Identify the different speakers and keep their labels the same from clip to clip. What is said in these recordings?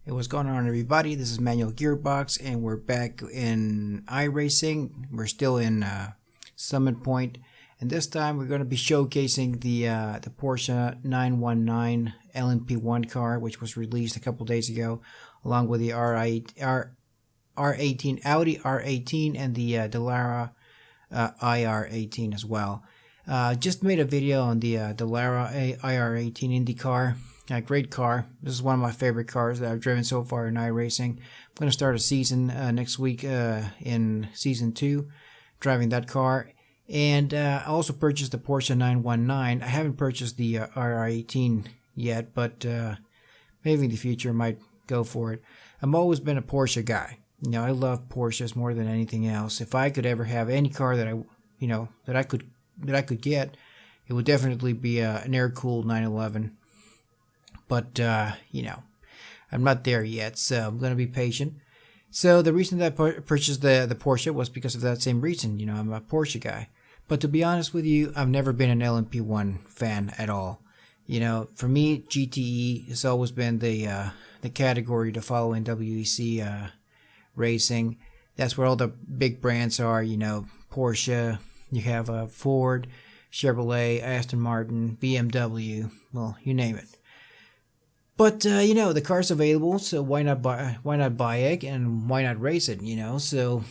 Speaker 1: Hey, what's going on, everybody? This is Manual Gearbox, and we're back in iRacing. We're still in Summit Point, and this time we're going to be showcasing the Porsche 919 LMP1 car, which was released a couple days ago, along with the R18 Audi R18 and the Dallara IR18 as well. Just made a video on the Dallara IR18 Indy car. Great car. This is one of my favorite cars that I've driven so far in iRacing. I'm going to start a season next week in Season 2, driving that car. And I also purchased the Porsche 919. I haven't purchased the RR18 yet, but maybe in the future I might go for it. I've always been a Porsche guy. You know, I love Porsches more than anything else. If I could ever have any car that I could get, it would definitely be an air-cooled 911. But, I'm not there yet, so I'm going to be patient. So the reason that I purchased the Porsche was because of that same reason. You know, I'm a Porsche guy. But to be honest with you, I've never been an LMP1 fan at all. You know, for me, GTE has always been the category to follow in WEC racing. That's where all the big brands are, you know, Porsche, you have Ford, Chevrolet, Aston Martin, BMW, well, you name it. But the car's available, so why not buy it and why not race it? You know, so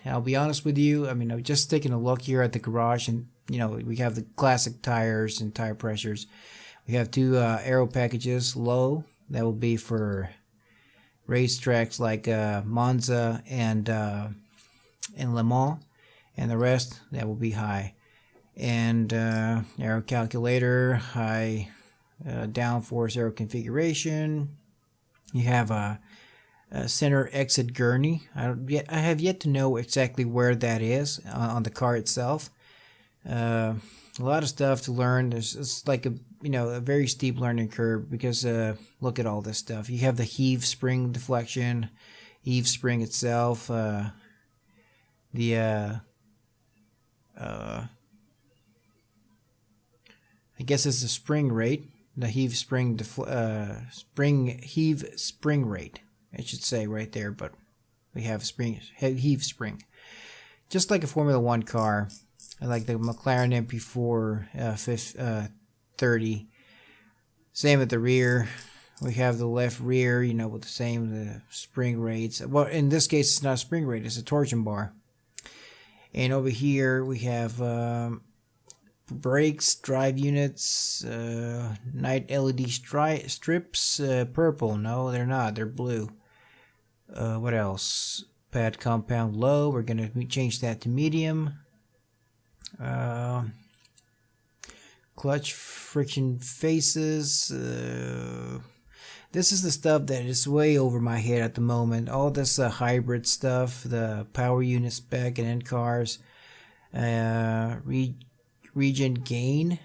Speaker 1: I'll be honest with you. I mean, I'm just taking a look here at the garage, and we have the classic tires and tire pressures. We have two aero packages, low, that will be for racetracks like Monza and Le Mans, and the rest that will be high. And aero calculator, high. Downforce aero configuration. You have a center exit gurney. I have yet to know exactly where that is on the car itself. A lot of stuff to learn. It's like a very steep learning curve because look at all this stuff. You have the heave spring deflection, heave spring itself. I guess it's the spring rate. The heave spring heave spring rate, I should say right there, but we have heave spring, just like a Formula One car. I like the McLaren MP4 30. Same at the rear. We have the left rear, with the same spring rates. Well, in this case, it's not a spring rate; it's a torsion bar. And over here we have. Brakes, drive units, night LED strips, purple. No, they're not. They're blue. What else? Pad compound low. We're going to change that to medium. Clutch friction faces. This is the stuff that is way over my head at the moment. All this hybrid stuff, the power unit spec and end cars. Regen gain,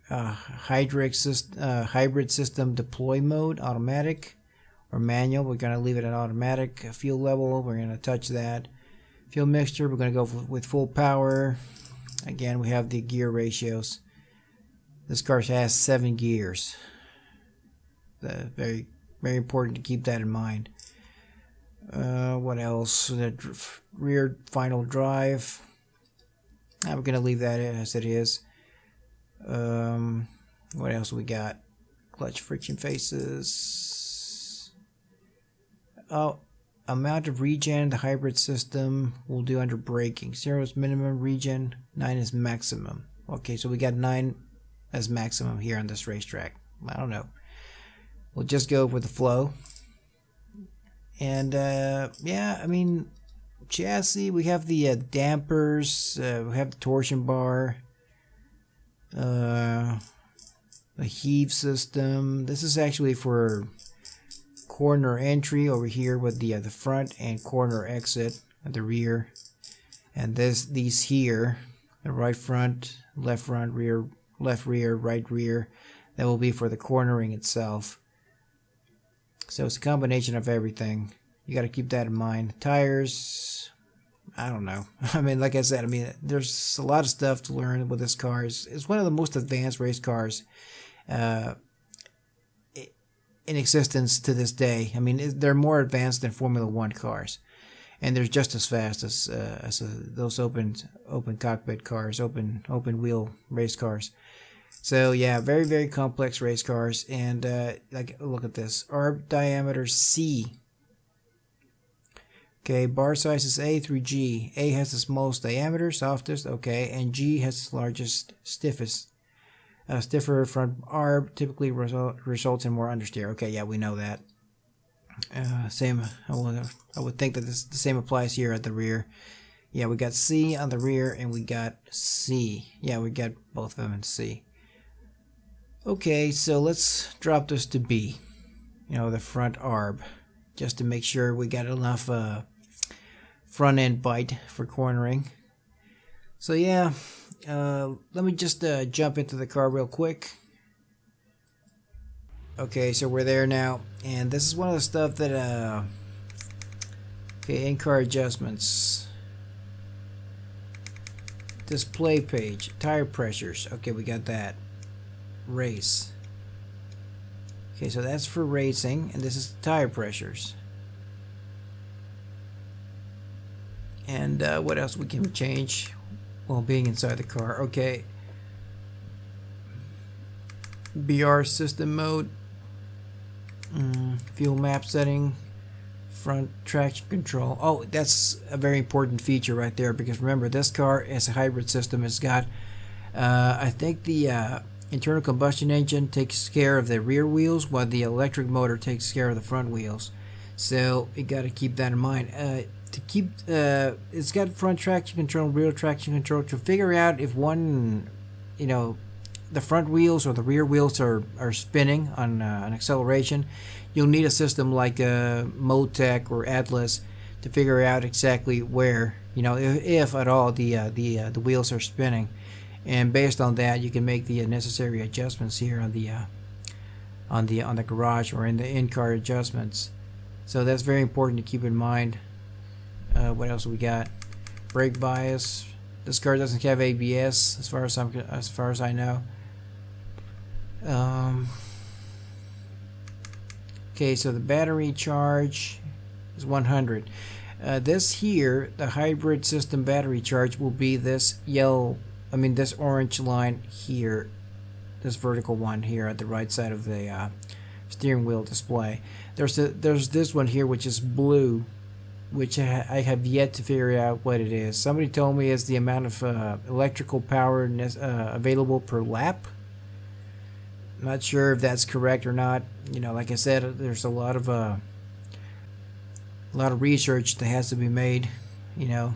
Speaker 1: hybrid system deploy mode, automatic or manual. We're going to leave it at automatic. Fuel level, we're going to touch that. Fuel mixture, we're going to go with full power. Again, we have the gear ratios. This car has 7 gears. Very, very important to keep that in mind. What else? The rear final drive. We're going to leave that as it is. What else we got? Clutch friction faces. Oh, amount of regen, the hybrid system will do under braking. 0 is minimum regen, 9 is maximum. Okay, so we got 9 as maximum here on this racetrack. I don't know. We'll just go with the flow. And chassis, we have the dampers, we have the torsion bar, the heave system. This is actually for corner entry over here with the front, and corner exit at the rear. And these here, the right front, rear, left rear, right rear, that will be for the cornering itself. So it's a combination of everything. You got to keep that in mind. Tires, I don't know. I mean, like I said, there's a lot of stuff to learn with this car. It's one of the most advanced race cars in existence to this day. I mean, they're more advanced than Formula One cars, and they're just as fast as those open cockpit cars, open wheel race cars. So yeah, very, very complex race cars. And like, look at this, arb diameter C. Okay, bar size is A through G. A has the smallest diameter, softest, okay, and G has the largest, stiffest. Stiffer front arb typically results in more understeer. Okay, yeah, we know that. Same. I would think that the same applies here at the rear. Yeah, we got C on the rear, and we got C. Yeah, we got both of them in C. Okay, so let's drop this to B. You know, the front arb, just to make sure we got enough front end bite for cornering. So yeah, let me just jump into the car real quick. Okay, so we're there now, and this is one of the stuff that okay, in-car adjustments, display page, tire pressures. Okay, we got that. Race. Okay, so that's for racing, and this is tire pressures. And what else we can change while being inside the car? Okay, BR system mode, fuel map setting, front traction control. Oh, that's a very important feature right there, because remember, this car is a hybrid system. It's got I think the internal combustion engine takes care of the rear wheels, while the electric motor takes care of the front wheels. So you got to keep that in mind. It's got front traction control, rear traction control. To figure out if one, you know, the front wheels or the rear wheels are spinning on an acceleration, you'll need a system like Motec or Atlas to figure out exactly where, you know, if at all the wheels are spinning. And based on that, you can make the necessary adjustments here on the garage or in the in-car adjustments. So that's very important to keep in mind. What else we got? Brake bias. This car doesn't have ABS, as far as I know. Okay, so the battery charge is 100. This here, the hybrid system battery charge, will be this this orange line here, this vertical one here at the right side of the steering wheel display. There's this one here which is blue, which I have yet to figure out what it is. Somebody told me it's the amount of electrical power available per lap. I'm not sure if that's correct or not. You know, like I said, there's a lot of research that has to be made. You know.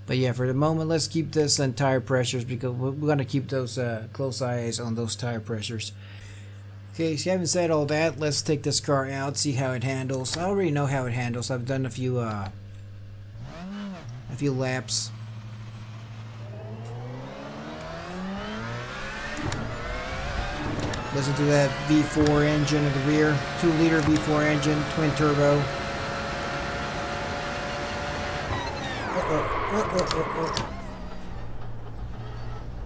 Speaker 1: But yeah, for the moment, let's keep this on tire pressures, because we're going to keep those close eyes on those tire pressures. Okay, so having said all that, let's take this car out, see how it handles. I already know how it handles. I've done a few laps. Listen to that V4 engine in the rear, 2-liter V4 engine, twin turbo.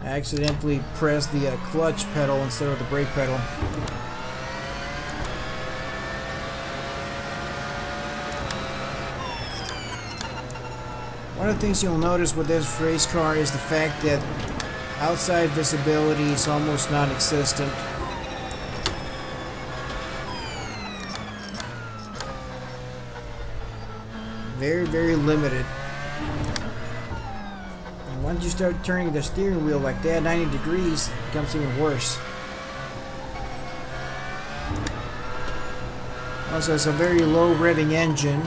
Speaker 1: I accidentally pressed the clutch pedal instead of the brake pedal. One of the things you'll notice with this race car is the fact that outside visibility is almost non-existent. Very, very limited. Once you start turning the steering wheel like that, 90 degrees, it becomes even worse. Also, it's a very low revving engine,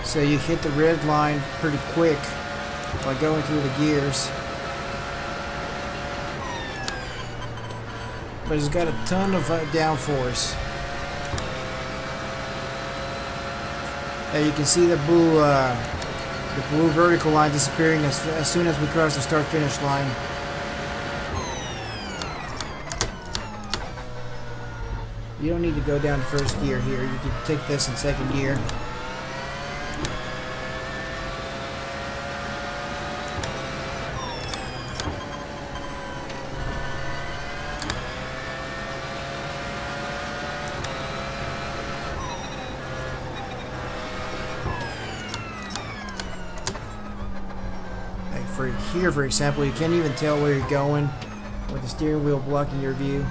Speaker 1: so you hit the red line pretty quick by going through the gears. But it's got a ton of downforce. There you can see the blue vertical line disappearing as soon as we cross the start-finish line. You don't need to go down to first gear here. You can take this in second gear. for here, for example, you can't even tell where you're going with the steering wheel blocking your view.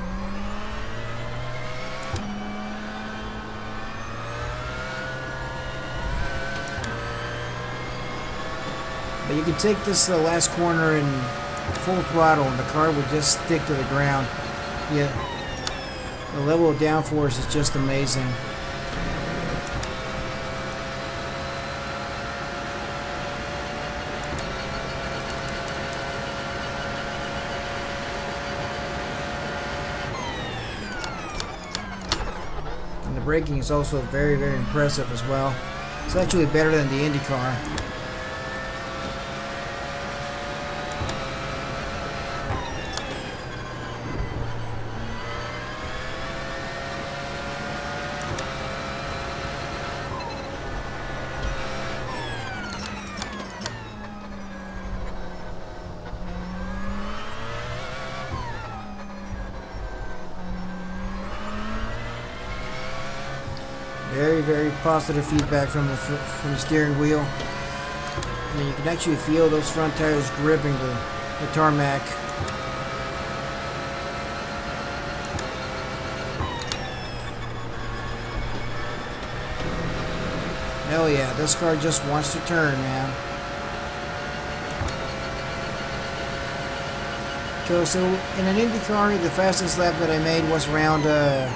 Speaker 1: But you can take this last corner in full throttle and the car would just stick to the ground. Yeah, the level of downforce is just amazing. And the braking is also very, very impressive as well. It's actually better than the Indy car. Very, very positive feedback from the steering wheel. I mean, you can actually feel those front tires gripping the tarmac. Hell yeah, this car just wants to turn, man. Okay, so in an Indy car, the fastest lap that I made was around the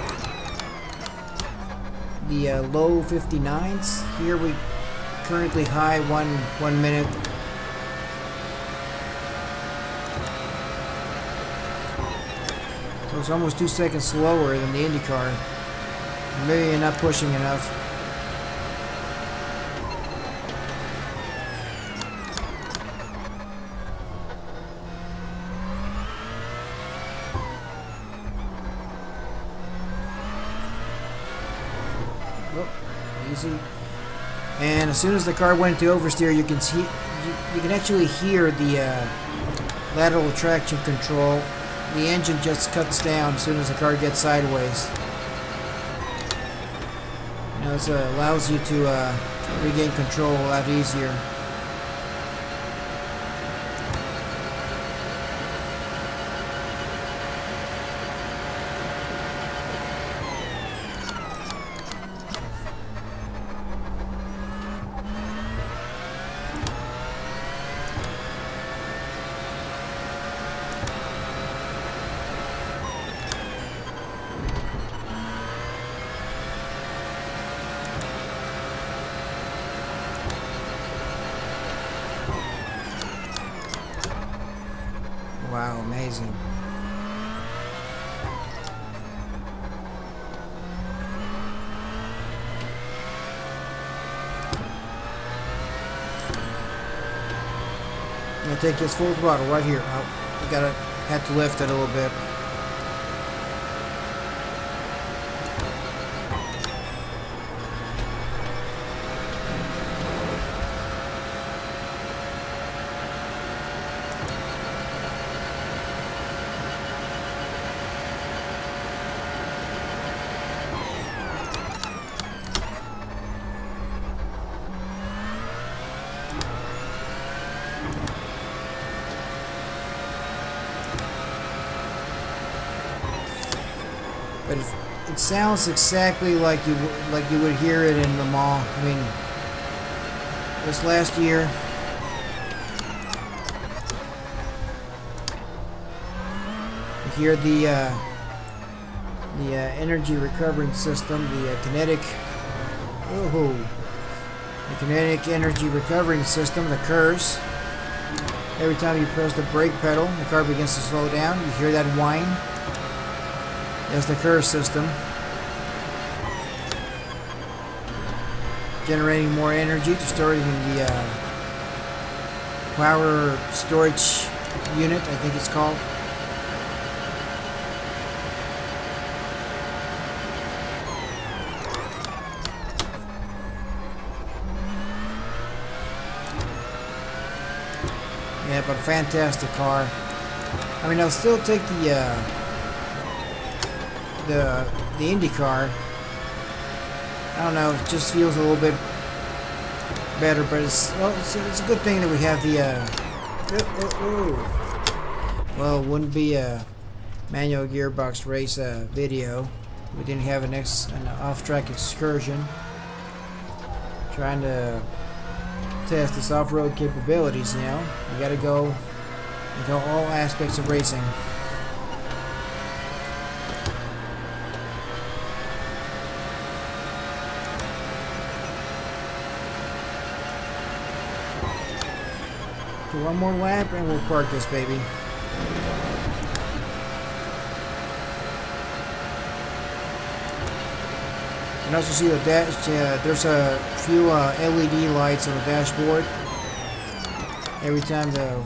Speaker 1: low 59s. Here we currently high 1 minute. So it's almost 2 seconds slower than the Indy car. Maybe you're not pushing enough. Easy. And as soon as the car went to oversteer, you can see, you can actually hear the lateral traction control. The engine just cuts down as soon as the car gets sideways. You know, it allows you to regain control a lot easier. Wow, amazing. I'm gonna take this full throttle right here. I had to lift it a little bit. But it sounds exactly like you would hear it in Le Mans. I mean, this last year, you hear the energy recovering system, the kinetic energy recovering system, the KERS. Every time you press the brake pedal, the car begins to slow down. You hear that whine. There's the KERS system, generating more energy to store it in the power storage unit, I think it's called. Yeah, but a fantastic car. I mean, I'll still take the Indy car. I don't know, it just feels a little bit better, but it's a good thing that we have Well, it wouldn't be a manual gearbox race video. We didn't have an off-track excursion. Trying to test its off-road capabilities now. You gotta go into all aspects of racing. So one more lap and we'll park this baby. You can also see the dash. There's a few LED lights on the dashboard. Every time the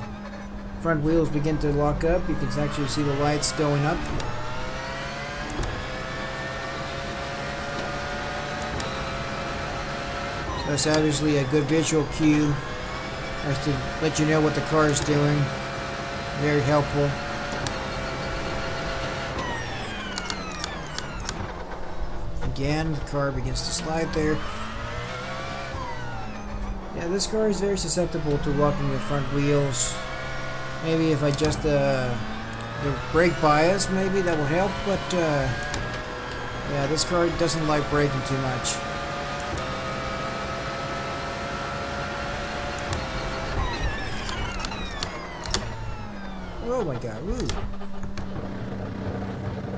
Speaker 1: front wheels begin to lock up, you can actually see the lights going up. So that's obviously a good visual cue as to let you know what the car is doing. Very helpful. Again, the car begins to slide there. Yeah, this car is very susceptible to locking the front wheels. Maybe if I adjust the brake bias, maybe that will help, but yeah, this car doesn't like braking too much. Oh my god, woo.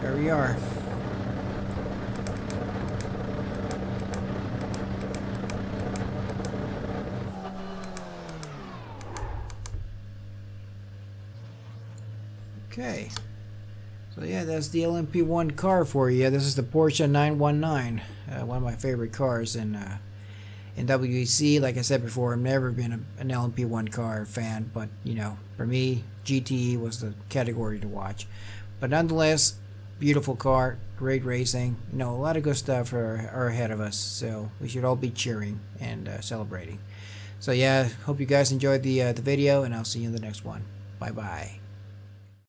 Speaker 1: There we are. Okay, so yeah, that's the LMP1 car for you. This is the Porsche 919, one of my favorite cars in WEC. Like I said before, I've never been an LMP1 car fan, but you know, for me, GTE was the category to watch. But nonetheless, beautiful car, great racing. You know, a lot of good stuff are ahead of us, so we should all be cheering and celebrating. So yeah, hope you guys enjoyed the video, and I'll see you in the next one. Bye bye.